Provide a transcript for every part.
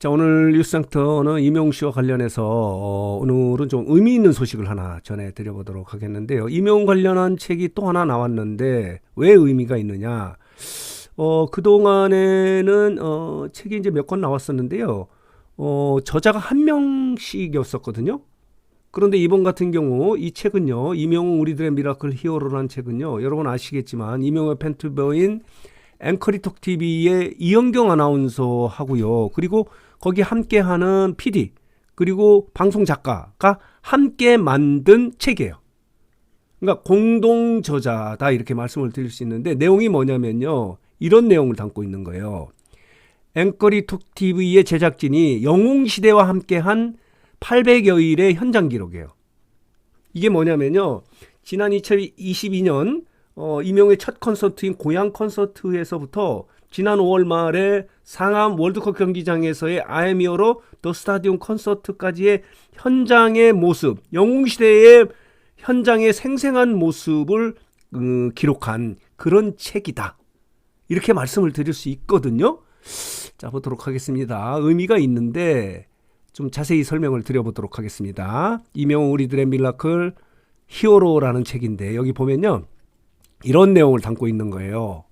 자, 오늘 뉴스센터는 임영웅 씨와 관련해서 오늘은 좀 의미 있는 소식을 하나 전해드려보도록 하겠는데요. 임영웅 관련한 책이 또 하나 나왔는데 왜 의미가 있느냐? 그동안에는 책이 이제 몇 권 나왔었는데요. 저자가 한 명씩이었었거든요. 그런데 이번 같은 경우 이 책은요, 임영웅 우리들의 미라클 히어로라는 책은요, 여러분 아시겠지만 임영웅의 팬투버인 앵커리톡 TV의 이현경 아나운서 하고요. 그리고 거기 함께하는 PD 그리고 방송 작가가 함께 만든 책이에요. 그러니까 공동 저자다 이렇게 말씀을 드릴 수 있는데 내용이 뭐냐면요. 이런 내용을 담고 있는 거예요. 앵커리톡 TV의 제작진이 영웅시대와 함께한 800여일의 현장 기록이에요. 이게 뭐냐면요. 지난 2022년 임영웅의 첫 콘서트인 고향 콘서트에서부터 지난 5월 말에 상암 월드컵 경기장에서의 I'm Hero 더 스타디움 콘서트까지의 현장의 모습, 영웅시대의 현장의 생생한 모습을 기록한 그런 책이다. 이렇게 말씀을 드릴 수 있거든요. 자, 보도록 하겠습니다. 의미가 있는데 좀 자세히 설명을 드려보도록 하겠습니다. 임영웅 우리들의 미라클 히어로라는 책인데 여기 보면요. 이런 내용을 담고 있는 거예요.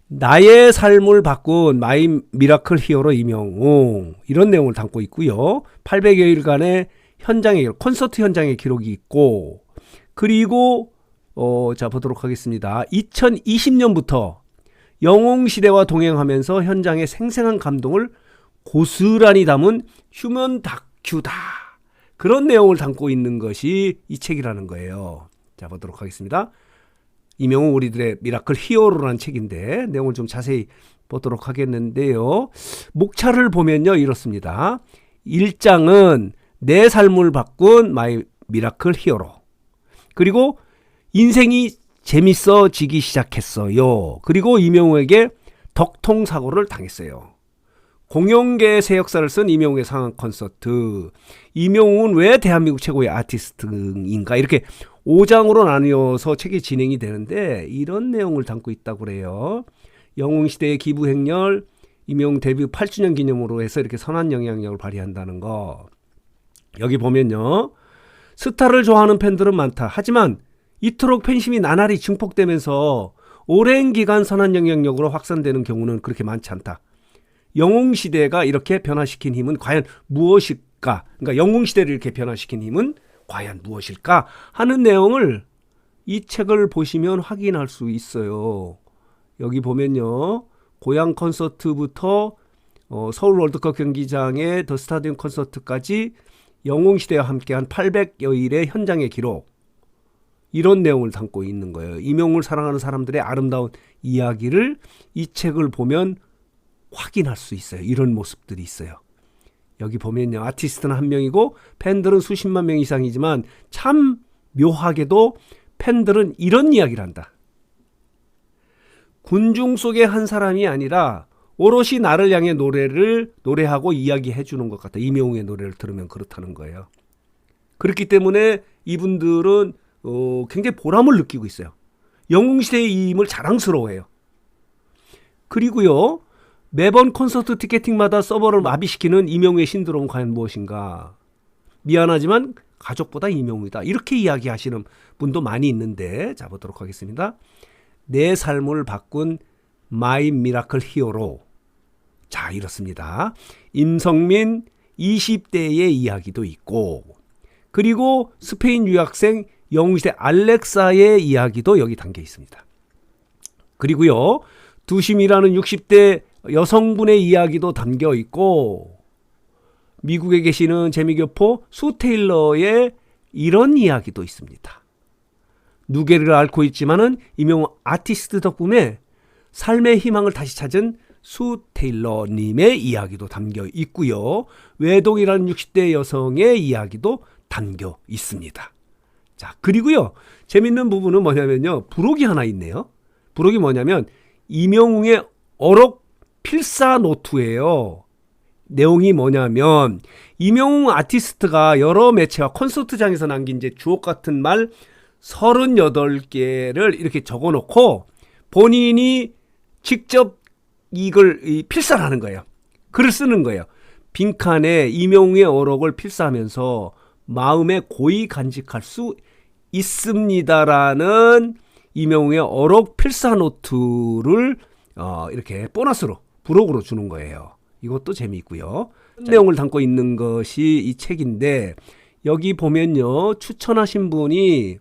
나의 삶을 바꾼 마이 미라클 히어로 임영웅 이런 내용을 담고 있고요. 800여일간의 현장의 콘서트 현장의 기록이 있고 그리고 자 보도록 하겠습니다. 2020년부터 영웅시대와 동행하면서 현장의 생생한 감동을 고스란히 담은 휴먼 다큐다. 그런 내용을 담고 있는 것이 이 책이라는 거예요. 자 보도록 하겠습니다. 임영웅 우리들의 미라클 히어로라는 책인데 내용을 좀 자세히 보도록 하겠는데요. 목차를 보면요 이렇습니다. 1장은 내 삶을 바꾼 마이 미라클 히어로. 그리고 인생이 재밌어지기 시작했어요. 그리고 임영웅에게 덕통사고를 당했어요. 공연계의 새 역사를 쓴 임영웅의 상암 콘서트. 임영웅은 왜 대한민국 최고의 아티스트인가? 이렇게 5장으로 나뉘어서 책이 진행이 되는데 이런 내용을 담고 있다고 그래요. 영웅시대의 기부행렬, 임영웅 데뷔 8주년 기념으로 해서 이렇게 선한 영향력을 발휘한다는 거. 여기 보면요. 스타를 좋아하는 팬들은 많다. 하지만 이토록 팬심이 나날이 증폭되면서 오랜 기간 선한 영향력으로 확산되는 경우는 그렇게 많지 않다. 영웅시대가 이렇게 변화시킨 힘은 과연 무엇일까? 그러니까 영웅시대를 이렇게 변화시킨 힘은 과연 무엇일까? 하는 내용을 이 책을 보시면 확인할 수 있어요. 여기 보면요. 고향 콘서트부터 서울 월드컵 경기장의 더 스타디움 콘서트까지 영웅시대와 함께한 800여일의 현장의 기록. 이런 내용을 담고 있는 거예요. 임영웅을 사랑하는 사람들의 아름다운 이야기를 이 책을 보면 확인할 수 있어요. 이런 모습들이 있어요. 여기 보면요. 아티스트는 한 명이고 팬들은 수십만 명 이상이지만 참 묘하게도 팬들은 이런 이야기를 한다. 군중 속의 한 사람이 아니라 오롯이 나를 향해 노래하고 이야기해 주는 것 같다. 임영웅의 노래를 들으면 그렇다는 거예요. 그렇기 때문에 이분들은 굉장히 보람을 느끼고 있어요. 영웅시대의 임을 자랑스러워해요. 그리고요. 매번 콘서트 티켓팅마다 서버를 마비시키는 임영웅의 신드롬은 과연 무엇인가? 미안하지만 가족보다 임영웅이다. 이렇게 이야기하시는 분도 많이 있는데 자 보도록 하겠습니다. 내 삶을 바꾼 마이 미라클 히어로. 자 이렇습니다. 임성민 20대의 이야기도 있고 그리고 스페인 유학생 영웅시대 알렉사의 이야기도 여기 담겨 있습니다. 그리고요. 두심이라는 60대 여성분의 이야기도 담겨 있고 미국에 계시는 재미교포 수 테일러의 이런 이야기도 있습니다. 누계를 앓고 있지만은 임영웅 아티스트 덕분에 삶의 희망을 다시 찾은 수 테일러님의 이야기도 담겨 있고요. 외동이라는 60대 여성의 이야기도 담겨 있습니다. 자, 그리고요. 재밌는 부분은 뭐냐면요. 부록이 하나 있네요. 부록이 뭐냐면 임영웅의 어록 필사노트예요. 내용이 뭐냐면 임영웅 아티스트가 여러 매체와 콘서트장에서 남긴 이제 주옥 같은 말 38개를 이렇게 적어놓고 본인이 직접 이걸 필사를 하는 거예요. 글을 쓰는 거예요. 빈칸에 임영웅의 어록을 필사하면서 마음에 고이 간직할 수 있습니다라는 임영웅의 어록 필사 노트를 이렇게 보너스로 부록으로 주는 거예요. 이것도 재미있고요. 내용을 담고 있는 것이 이 책인데 여기 보면요. 추천하신 분이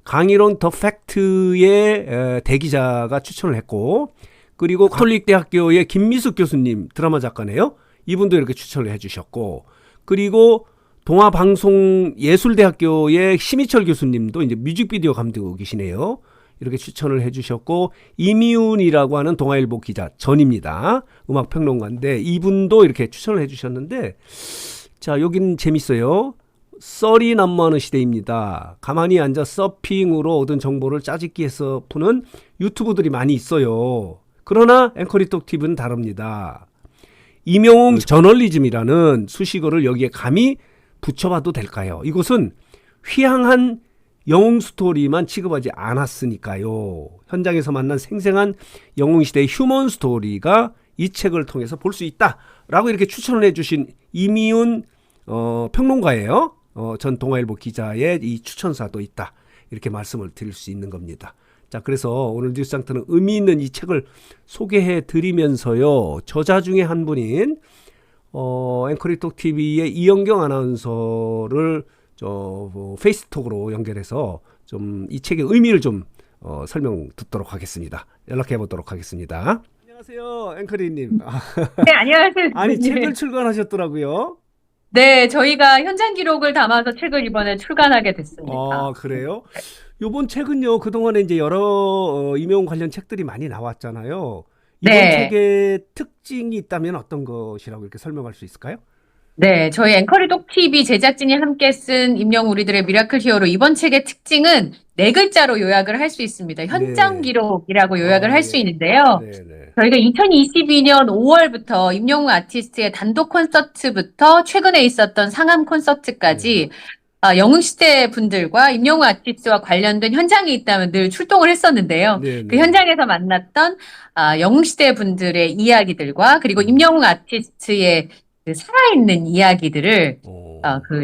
강일원 더 팩트의 대기자가 추천을 했고 그리고 가톨릭 대학교의 김미숙 교수님 드라마 작가네요. 이분도 이렇게 추천을 해주셨고 그리고 동아방송예술대학교의 심희철 교수님도 이제 뮤직비디오 감독이시네요. 이렇게 추천을 해주셨고 이미훈이라고 하는 동아일보 기자 전입니다. 음악평론가인데 이분도 이렇게 추천을 해주셨는데 자 여기는 재밌어요. 썰이 난무하는 시대입니다. 가만히 앉아 서핑으로 얻은 정보를 짜집기해서 푸는 유튜브들이 많이 있어요. 그러나 앵커리톡 TV는 다릅니다. 임영웅 저널리즘이라는 수식어를 여기에 감히 붙여봐도 될까요? 이것은 휘황한 영웅 스토리만 취급하지 않았으니까요. 현장에서 만난 생생한 영웅시대의 휴먼 스토리가 이 책을 통해서 볼 수 있다라고 이렇게 추천을 해주신 이미훈 평론가예요. 전 동아일보 기자의 이 추천사도 있다. 이렇게 말씀을 드릴 수 있는 겁니다. 자, 그래서 오늘 뉴스장터는 의미 있는 이 책을 소개해 드리면서요. 저자 중에 한 분인 앵커리톡 TV의 이영경 아나운서를 페이스톡으로 연결해서 좀 이 책의 의미를 좀 설명 듣도록 하겠습니다. 연락해 보도록 하겠습니다. 안녕하세요, 앵커리님. 네, 안녕하세요. 아니 책을 출간하셨더라고요. 네, 저희가 현장 기록을 담아서 책을 이번에 출간하게 됐습니다. 아, 그래요? 요번 책은요, 그동안에 이제 여러 임영웅 관련 책들이 많이 나왔잖아요. 이번 네. 책의 특징이 있다면 어떤 것이라고 이렇게 설명할 수 있을까요? 네, 저희 앵커리독 TV 제작진이 함께 쓴 임영웅 우리들의 미라클 히어로 이번 책의 특징은 네 글자로 요약을 할 수 있습니다. 현장 기록이라고 요약을 할 수 있는데요. 저희가 2022년 5월부터 임영웅 아티스트의 단독 콘서트부터 최근에 있었던 상암 콘서트까지 영웅시대 분들과 임영웅 아티스트와 관련된 현장에 있다면 늘 출동을 했었는데요. 그 현장에서 만났던 영웅시대 분들의 이야기들과 그리고 임영웅 아티스트의 그 살아있는 이야기들을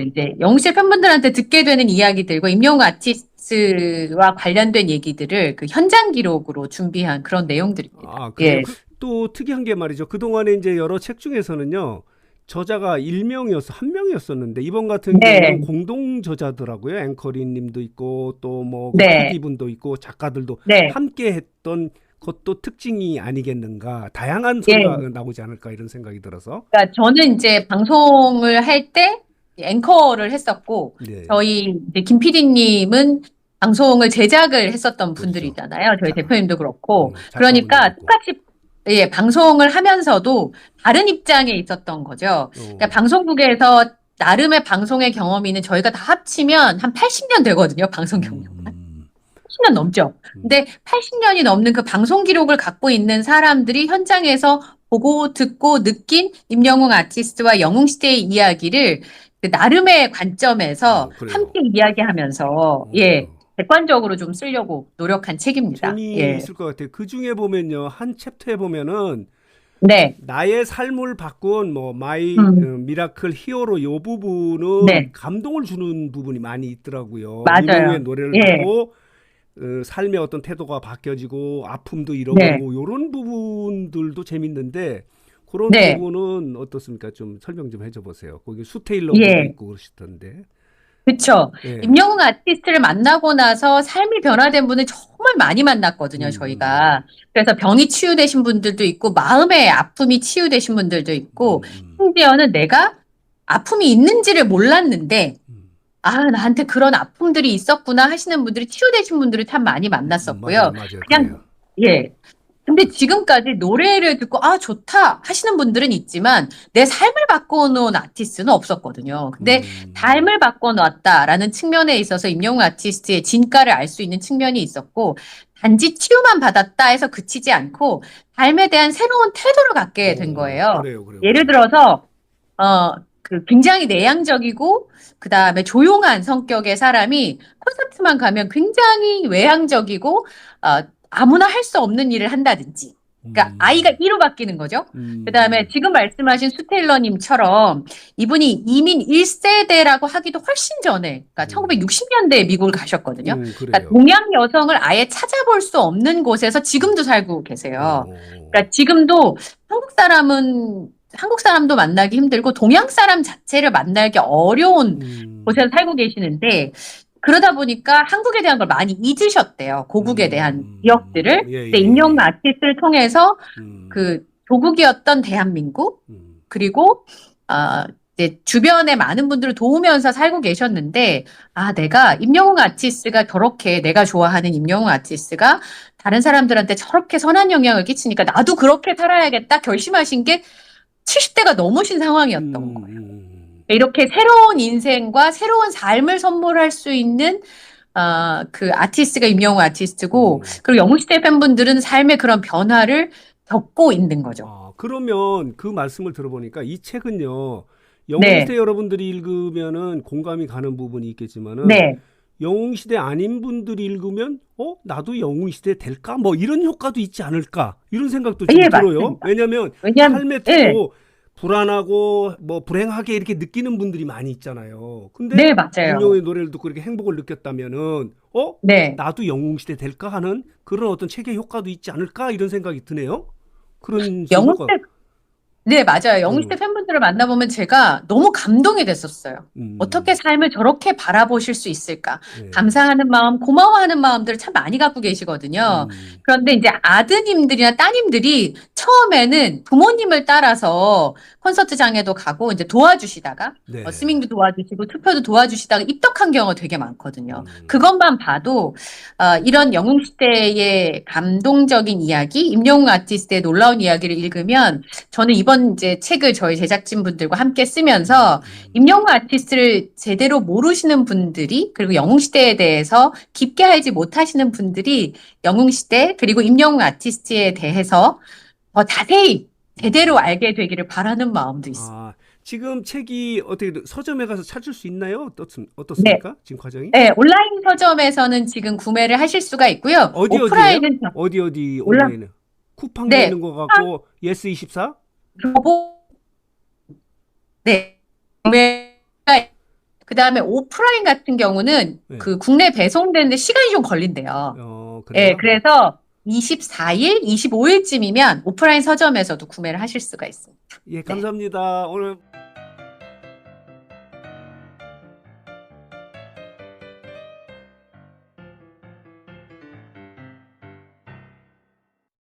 이제 영웅시대 팬분들한테 듣게 되는 이야기들과 임영웅 아티스트와 관련된 얘기들을 그 현장 기록으로 준비한 그런 내용들입니다. 아, 그래요? 또 특이한 게 말이죠. 그동안에 이제 여러 책 중에서는요. 저자가 한 명이었었는데 이번 같은 경우는 공동 저자더라고요. 앵커리 님도 있고 또 뭐 PD 분도 있고 작가들도 함께 했던 것도 특징이 아니겠는가. 다양한 소리가 나오지 않을까 이런 생각이 들어서. 그러니까 저는 이제 방송을 할 때 앵커를 했었고 저희 이제 김 PD님은 방송을 제작을 했었던 분들이잖아요. 저희 대표님도 그렇고. 그러니까 똑같이 방송을 하면서도 다른 입장에 있었던 거죠. 그러니까 방송국에서 나름의 방송의 경험이 있는 저희가 다 합치면 한 80년 되거든요. 방송 경력이. 80년 넘죠. 근데 80년이 넘는 그 방송 기록을 갖고 있는 사람들이 현장에서 보고 듣고 느낀 임영웅 아티스트와 영웅시대의 이야기를 그 나름의 관점에서 함께 이야기하면서 객관적으로 좀 쓰려고 노력한 책입니다. 재미있을 것 같아요. 그 중에 보면요. 한 챕터에 보면은 나의 삶을 바꾼 뭐 마이 미라클 히어로 요 부분은 감동을 주는 부분이 많이 있더라고요. 임영웅의 노래를 듣고 삶의 어떤 태도가 바뀌어지고 아픔도 잃어버리고 이런 부분들도 재밌는데 그런 부분은 어떻습니까? 좀 설명 좀 해줘 보세요. 거기 수테일러도 있고 그러시던데. 그렇죠. 임영웅 아티스트를 만나고 나서 삶이 변화된 분을 정말 많이 만났거든요, 저희가. 그래서 병이 치유되신 분들도 있고 마음의 아픔이 치유되신 분들도 있고 심지어는 내가 아픔이 있는지를 몰랐는데 나한테 그런 아픔들이 있었구나 하시는 분들이 치유되신 분들을 참 많이 만났었고요. 그냥 근데 지금까지 노래를 듣고 좋다 하시는 분들은 있지만 내 삶을 바꿔놓은 아티스트는 없었거든요. 근데 삶을 바꿔놓았다라는 측면에 있어서 임영웅 아티스트의 진가를 알 수 있는 측면이 있었고 단지 치유만 받았다 해서 그치지 않고 삶에 대한 새로운 태도를 갖게 된 거예요. 그래요. 예를 들어서 굉장히 내향적이고 그 다음에 조용한 성격의 사람이 콘서트만 가면 굉장히 외향적이고 아무나 할 수 없는 일을 한다든지 그러니까 I가 E로 바뀌는 거죠. 그다음에 지금 말씀하신 수테일러님처럼 이분이 이민 1세대라고 하기도 훨씬 전에, 그러니까 1960년대에 미국을 가셨거든요. 그러니까 그래요. 동양 여성을 아예 찾아볼 수 없는 곳에서 지금도 살고 계세요. 그러니까 지금도 한국 사람도 만나기 힘들고 동양 사람 자체를 만나기 어려운 곳에서 살고 계시는데, 그러다 보니까 한국에 대한 걸 많이 잊으셨대요. 고국에 대한 기억들을. 예, 근데 예, 임영웅 예. 아티스트를 통해서 그 조국이었던 대한민국, 그리고 이제 주변에 많은 분들을 도우면서 살고 계셨는데, 내가 임영웅 아티스트가 저렇게, 내가 좋아하는 임영웅 아티스트가 다른 사람들한테 저렇게 선한 영향을 끼치니까 나도 그렇게 살아야겠다 결심하신 게 70대가 넘으신 상황이었던 거예요. 이렇게 새로운 인생과 새로운 삶을 선물할 수 있는 그 아티스트가 임영웅 아티스트고, 그리고 영웅시대 팬분들은 삶의 그런 변화를 겪고 있는 거죠. 그러면 그 말씀을 들어보니까 이 책은요, 네, 영웅시대 여러분들이 읽으면은 공감이 가는 부분이 있겠지만은 네, 영웅시대 아닌 분들이 읽으면 나도 영웅시대 될까? 뭐 이런 효과도 있지 않을까? 이런 생각도 좀 예, 들어요. 맞습니다. 왜냐하면 왜냐하면, 삶에 예, 또 불안하고 뭐 불행하게 이렇게 느끼는 분들이 많이 있잖아요. 근데 네, 맞아요. 임영웅의 노래를 듣고 이렇게 행복을 느꼈다면은 네. 나도 영웅시대 될까 하는 그런 어떤 책의 효과도 있지 않을까? 이런 생각이 드네요. 그런 효과. 영웅시대 네, 맞아요. 영웅시대 음, 팬분들을 만나보면 제가 너무 감동이 됐었어요. 어떻게 음, 삶을 저렇게 바라보실 수 있을까? 예, 감사하는 마음, 고마워하는 마음들을 참 많이 갖고 계시거든요. 음, 그런데 이제 아드님들이나 따님들이 처음에는 부모님을 따라서 콘서트장에도 가고 이제 도와주시다가 네, 스밍도 도와주시고 투표도 도와주시다가 입덕한 경우가 되게 많거든요. 음, 그것만 봐도 이런 영웅시대의 감동적인 이야기, 임영웅 아티스트의 놀라운 이야기를 읽으면 저는 이번 이제 책을 저희 제작진분들과 함께 쓰면서 임영웅 아티스트를 제대로 모르시는 분들이, 그리고 영웅시대에 대해서 깊게 알지 못하시는 분들이 영웅시대 그리고 임영웅 아티스트에 대해서 더 자세히 제대로 알게 되기를 바라는 마음도 있습니다. 지금 책이 어떻게 서점에 가서 찾을 수 있나요? 네, 어떻습니까? 지금 과정이? 네, 온라인 서점에서는 지금 구매를 하실 수가 있고요. 어디에요? 오프라인은 어디 온라인, 온라인은? 쿠팡도 네, 있는 것 같고 예스24? 교보, 네, 구매가, 그다음에 오프라인 같은 경우는 네. 그 국내 배송되는데 시간이 좀 걸린대요. 예, 그래요? 그래서 24일, 25일쯤이면 오프라인 서점에서도 구매를 하실 수가 있습니다. 예, 네. 감사합니다. 오늘